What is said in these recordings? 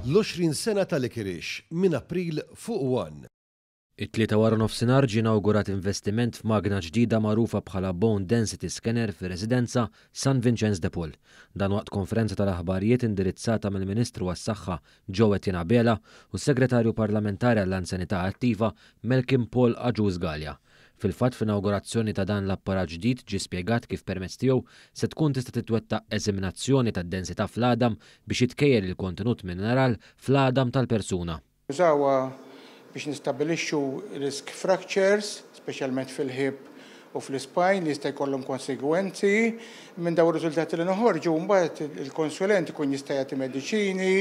L-20 sena tal-Ikirix minn April fuq 1. It-tlieta wara nofsinhar ġie inawgurat investiment f'magna ġdida magħrufa bħala Bone Density Scanner fir-residenza San Vincenz de Paul. Dan waqt konferenza tal-aħbarijiet indirizzata mill-Ministru għas-Saħħa Joe Tinabela u s-Segretarju Parlamentari għall-Anzjanità Attiva Malcolm Paul Agius-Galea. Fil-fatt f'inaugurazzjoni ta' dan l-apparat ġdid ġie spjegat kif permezz tiegħu se tkun tista' titwettaq eżaminazzjoni tad-densità fl-għadam biex jitkejjel il-kontenut mineral fl-għadam tal-persuna. Biex nistabilixxu risk fractures, speċjalment fil-ħib u fl-ispajn li jista' jkollhom konsegwenzi minn dawn ir-riżultati li noħorġu mbagħad il-konsulent ikun jista' jagħti mediċini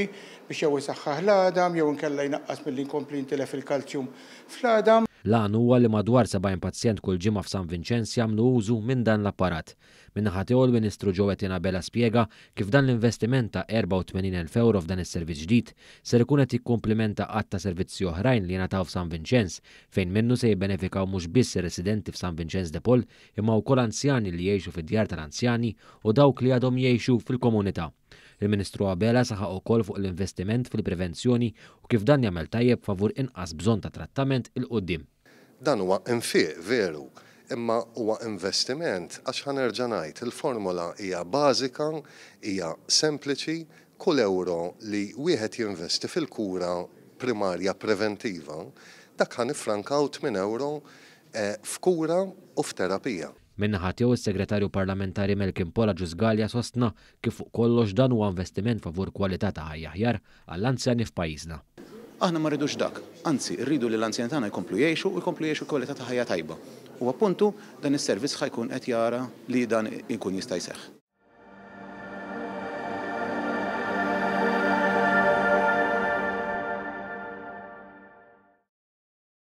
biex jew isaħħaħ l-għadam jew inkella jnaqqas milli nkompli jintilef il-kalċjum fl-għadam. L-għan huwa li madwar 70 pazjent kull ġimgħa f'San Vincenz jagħmlu użu minn dan l-apparat. Min-naħa tiegħu l-Ministru Joe Tinabela spjega kif dan l-investiment ta' 84,000 euro f'dan is-servizz ġdid ser ikun qed jikkumplimenta qatt ta' servizzi oħrajn li jingħataw f'San Vincenz fejn minnu se jibbenefikaw mhux biss ir-residenti f'San Vincenz de Paul imma wkoll anzjani li jgħixu fid-djar tal-anzjani u dawk li għadhom jgħixu fil-komunità. Il-Ministru Abela saħaq ukoll fuq l-investiment fil-prevenzjoni u kif dan jagħmel tajjeb favur inqas bżonn ta' trattament il-qudiem. Dan huwa infiq veru, imma huwa investiment għax ħanerġa' ngħid il-formula hija bażika, hija sempliċi, kull euro li wieħed jinvesti fil-kura primarja preventiva, dak ħan ifrankaw 8 euro f'kura u f'terapija. Min-naħa tiegħu is-Segretarju Parlamentari Malcolm Paul Agius-Galea sostna kif fuq kollox dan huwa investiment favur kwalità ta' ħajja aħjar għall-anzjani f'pajjiżna. Aħna ma rridux dak, anzi rridu li l-anzjani tagħna jkomplu jgħixu kwalità ta' ħajja tajba. U appuntu dan is-servizz ħajkun qed jara li dan ikun jista' jseħħ.